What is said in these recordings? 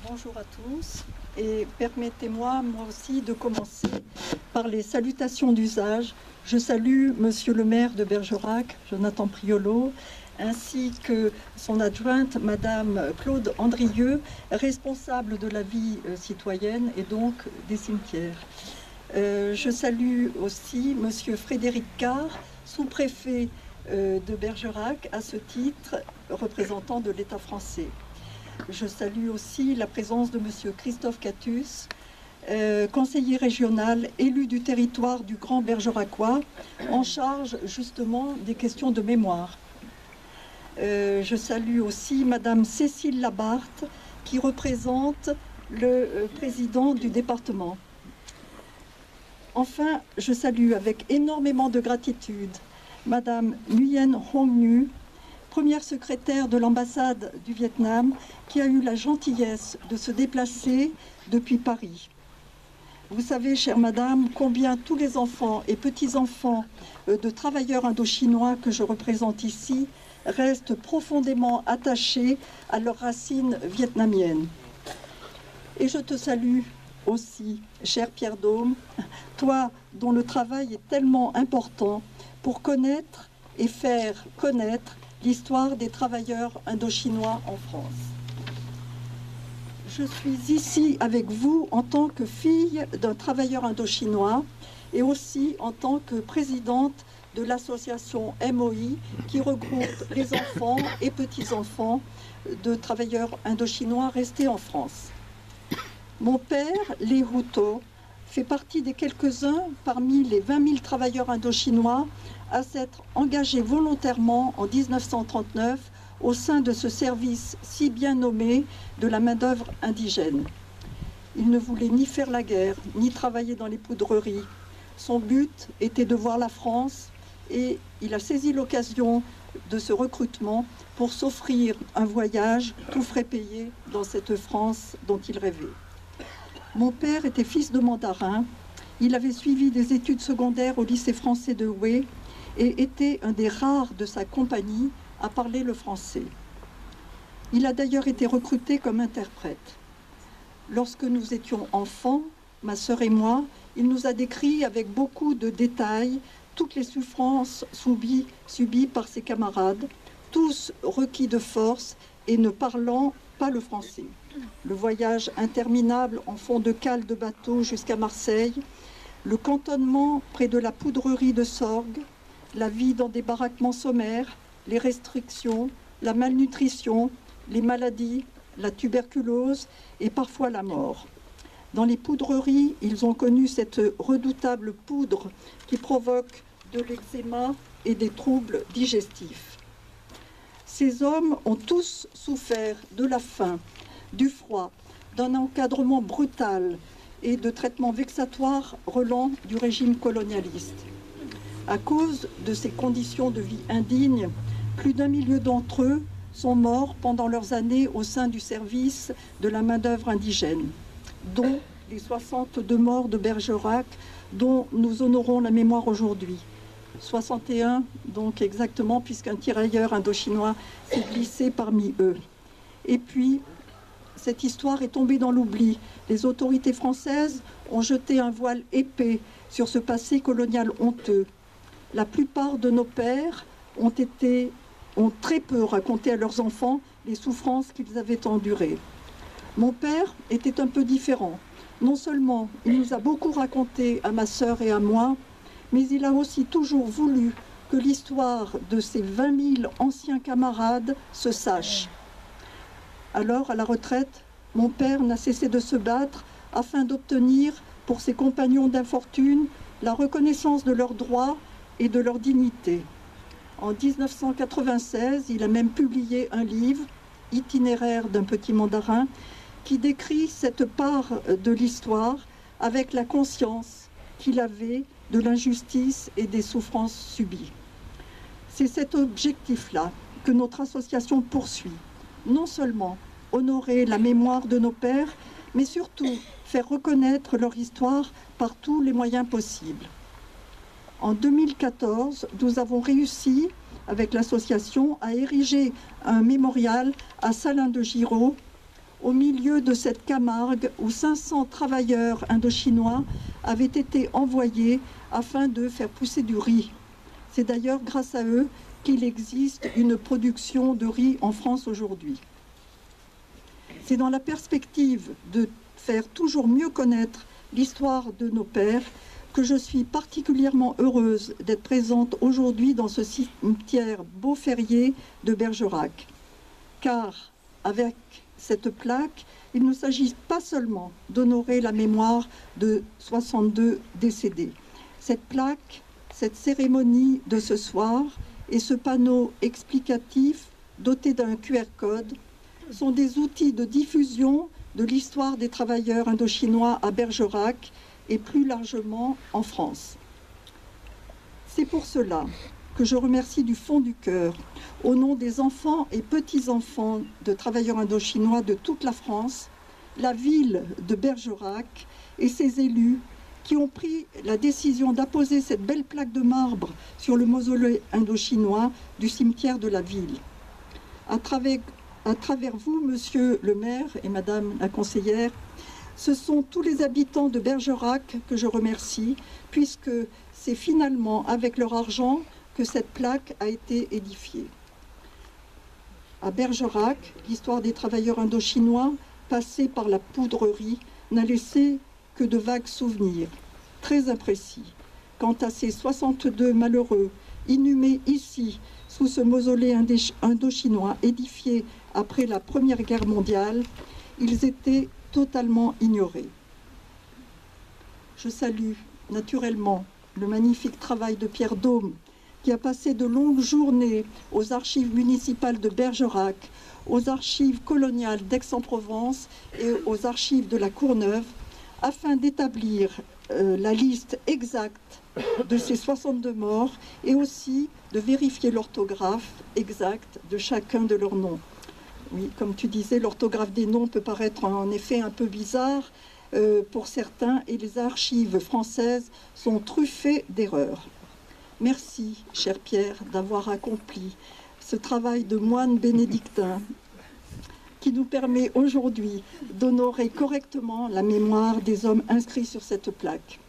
Bonjour à tous et permettez-moi moi aussi de commencer par les salutations d'usage. Je salue Monsieur le maire de Bergerac, Jonathan Priolo, ainsi que son adjointe Madame Claude Andrieux, responsable de la vie citoyenne et donc des cimetières. Je salue aussi Monsieur Frédéric Carr, sous-préfet de Bergerac, à ce titre représentant de l'État français. Je salue aussi la présence de Monsieur Christophe Catus, conseiller régional, élu du territoire du Grand Bergeracois, en charge justement des questions de mémoire. Je salue aussi Madame Cécile Labarthe, qui représente le président du département. Enfin, je salue avec énormément de gratitude Madame Nguyen Hong Nu, première secrétaire de l'ambassade du Vietnam, qui a eu la gentillesse de se déplacer depuis Paris. Vous savez, chère madame, combien tous les enfants et petits-enfants de travailleurs indochinois que je représente ici restent profondément attachés à leurs racines vietnamiennes. Et je te salue aussi, cher Pierre Daume, toi dont le travail est tellement important pour connaître et faire connaître l'histoire des travailleurs indochinois en France. Je suis ici avec vous en tant que fille d'un travailleur indochinois et aussi en tant que présidente de l'association MOI qui regroupe les enfants et petits-enfants de travailleurs indochinois restés en France. Mon père, Lê Hữu, fait partie des quelques-uns parmi les 20 000 travailleurs indochinois à s'être engagés volontairement en 1939 au sein de ce service si bien nommé de la main-d'œuvre indigène. Il ne voulait ni faire la guerre, ni travailler dans les poudreries. Son but était de voir la France et il a saisi l'occasion de ce recrutement pour s'offrir un voyage tout frais payé dans cette France dont il rêvait. Mon père était fils de mandarin, il avait suivi des études secondaires au lycée français de Hue et était un des rares de sa compagnie à parler le français. Il a d'ailleurs été recruté comme interprète. Lorsque nous étions enfants, ma sœur et moi, il nous a décrit avec beaucoup de détails toutes les souffrances subies par ses camarades, tous requis de force et ne parlant pas le français. Le voyage interminable en fond de cale de bateau jusqu'à Marseille, le cantonnement près de la poudrerie de Sorgues, la vie dans des baraquements sommaires, les restrictions, la malnutrition, les maladies, la tuberculose et parfois la mort. Dans les poudreries, ils ont connu cette redoutable poudre qui provoque de l'eczéma et des troubles digestifs. Ces hommes ont tous souffert de la faim, du froid, d'un encadrement brutal et de traitements vexatoires relents du régime colonialiste. À cause de ces conditions de vie indignes, plus d'1 million d'entre eux sont morts pendant leurs années au sein du service de la main-d'œuvre indigène, dont les 62 morts de Bergerac, dont nous honorons la mémoire aujourd'hui. 61, donc exactement, puisqu'un tirailleur indochinois s'est glissé parmi eux. Et puis, cette histoire est tombée dans l'oubli. Les autorités françaises ont jeté un voile épais sur ce passé colonial honteux. La plupart de nos pères ont très peu raconté à leurs enfants les souffrances qu'ils avaient endurées. Mon père était un peu différent. Non seulement il nous a beaucoup raconté à ma sœur et à moi, mais il a aussi toujours voulu que l'histoire de ces 20 000 anciens camarades se sache. Alors, à la retraite, mon père n'a cessé de se battre afin d'obtenir pour ses compagnons d'infortune la reconnaissance de leurs droits et de leur dignité. En 1996, il a même publié un livre, Itinéraire d'un petit mandarin, qui décrit cette part de l'histoire avec la conscience qu'il avait de l'injustice et des souffrances subies. C'est cet objectif-là que notre association poursuit. Non seulement honorer la mémoire de nos pères, mais surtout faire reconnaître leur histoire par tous les moyens possibles. En 2014, nous avons réussi, avec l'association, à ériger un mémorial à Salins de Giraud, au milieu de cette Camargue où 500 travailleurs indochinois avaient été envoyés afin de faire pousser du riz. C'est d'ailleurs grâce à eux qu'il existe une production de riz en France aujourd'hui. C'est dans la perspective de faire toujours mieux connaître l'histoire de nos pères que je suis particulièrement heureuse d'être présente aujourd'hui dans ce cimetière Beauferrier de Bergerac. Car avec cette plaque, il ne s'agit pas seulement d'honorer la mémoire de 62 décédés. Cette plaque, cette cérémonie de ce soir et ce panneau explicatif doté d'un QR code sont des outils de diffusion de l'histoire des travailleurs indochinois à Bergerac et plus largement en France. C'est pour cela que je remercie du fond du cœur, au nom des enfants et petits-enfants de travailleurs indochinois de toute la France, la ville de Bergerac et ses élus qui ont pris la décision d'apposer cette belle plaque de marbre sur le mausolée indochinois du cimetière de la ville. À travers vous, monsieur le maire et madame la conseillère, ce sont tous les habitants de Bergerac que je remercie, puisque c'est finalement avec leur argent que cette plaque a été édifiée. À Bergerac, l'histoire des travailleurs indochinois, passée par la poudrerie, n'a laissé que de vagues souvenirs, très imprécis. Quant à ces 62 malheureux, inhumés ici, sous ce mausolée indochinois édifié après la Première Guerre mondiale, ils étaient totalement ignorés. Je salue naturellement le magnifique travail de Pierre Daume, qui a passé de longues journées aux archives municipales de Bergerac, aux archives coloniales d'Aix-en-Provence et aux archives de la Courneuve, afin d'établir la liste exacte de ces 62 morts et aussi de vérifier l'orthographe exacte de chacun de leurs noms. Oui, comme tu disais, l'orthographe des noms peut paraître en effet un peu bizarre pour certains et les archives françaises sont truffées d'erreurs. Merci, cher Pierre, d'avoir accompli ce travail de moine bénédictin qui nous permet aujourd'hui d'honorer correctement la mémoire des hommes inscrits sur cette plaque.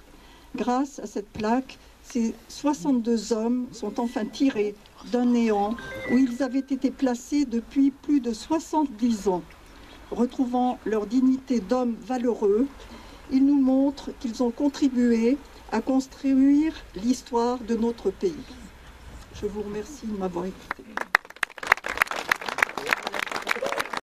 Grâce à cette plaque, ces 62 hommes sont enfin tirés d'un néant où ils avaient été placés depuis plus de 70 ans. Retrouvant leur dignité d'hommes valeureux, ils nous montrent qu'ils ont contribué à construire l'histoire de notre pays. Je vous remercie de m'avoir écouté.